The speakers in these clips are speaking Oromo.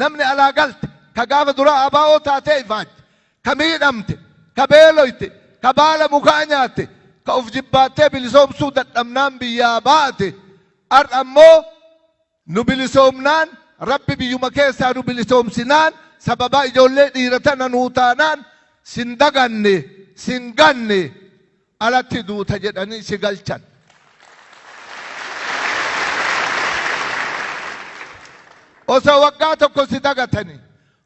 namni alaa galte ka gaafa dura abaa'oo taatee ifaajje ka miidhamte ka beeloyte ka baala mukaa nyaatte ka uf jibbaattee bilisoomsuu dadhabnaan biyyaa baate har'a ammoo nu bilisoomnaan rabbi biyyuma keessaa nu bilisoomsinaan sababa ijoollee dhiira tana nuu taanaan sin daganne sin ganne alatti duuta jedhanii si galchan. Osoo waggaa tokko si dagatanii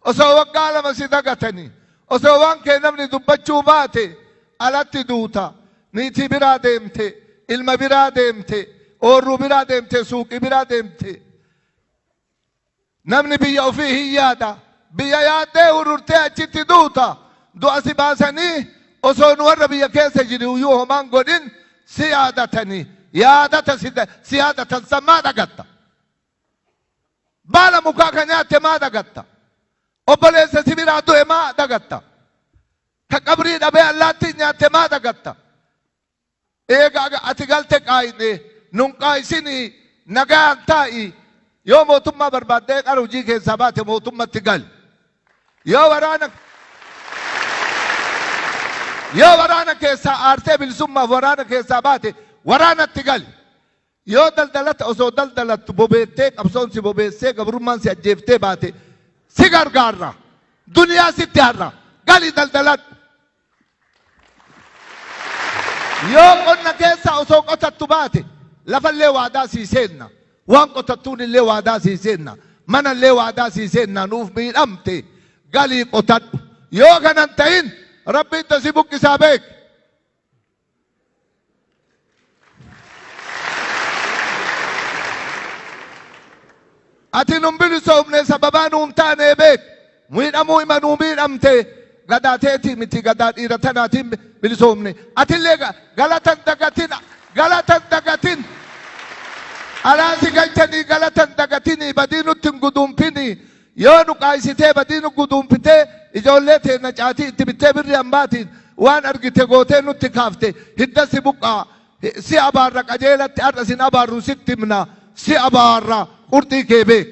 osoo waggaa lama si dagatanii osoo waan kee namni dubbachuu baate alatti duuta niitii biraa deemte ilma biraa deemte oorruu biraa deemte suuqii biraa deemte namni biyya ofii hin yaada biyya yaaddee hururtee achitti duuta du'a si baasanii osoo nu warra biyya keessa jiru iyyuu homaan godhin si yaadatanii si yaadatan sammaa dhagatta baala mukaa ka nyaatte maa dhagatta obboleessa si biraa du'e maa dhagatta ka qabrii dhabee allaattii nyaatte maa dhagatta eega ati galte qaayine nun qaayisinii nagaan taa'i yoo mootummaa barbaaddee qara hojii keessaa baate mootummatti gal yoo waraana keessaa aartee bilisummaaf waraana keessaa baate waraanatti gal yoo daldalata osoo daldalattu bobeettee qabsoon si bobeessee gabrummaan si ajjeeftee baate si gargaarra duniyaa sitti harra gali daldaladhu yoo qonna keessaa osoo qotattu baate lafallee waadaa sii seenna waan qotattuun illee waadaa sii seenna manallee waadaa sii seenna nuuf miidhamte galii qotadhu yoo kanan ta'in rabbiin si buqqisaa beek ati nun bilisoomne sababaa nuun taanee beek miidhamuu ima nuu miidhamte gadaateetii miti gadaa dhiira tanaatiin bilisoomne atillee galatan dagatin alaasi galchanii galatan dagatini badii nutti hin guduunfini yoo nu qaayisitee badii nu guduunfitee ijoollee teenna caatii itti bittee birri hambaatiin waan argite gootee nutti kaafte hidda si buqqaa si abaarra qajeelatti har'a sin abaarru sitti himna si abaarra qurxii kee beek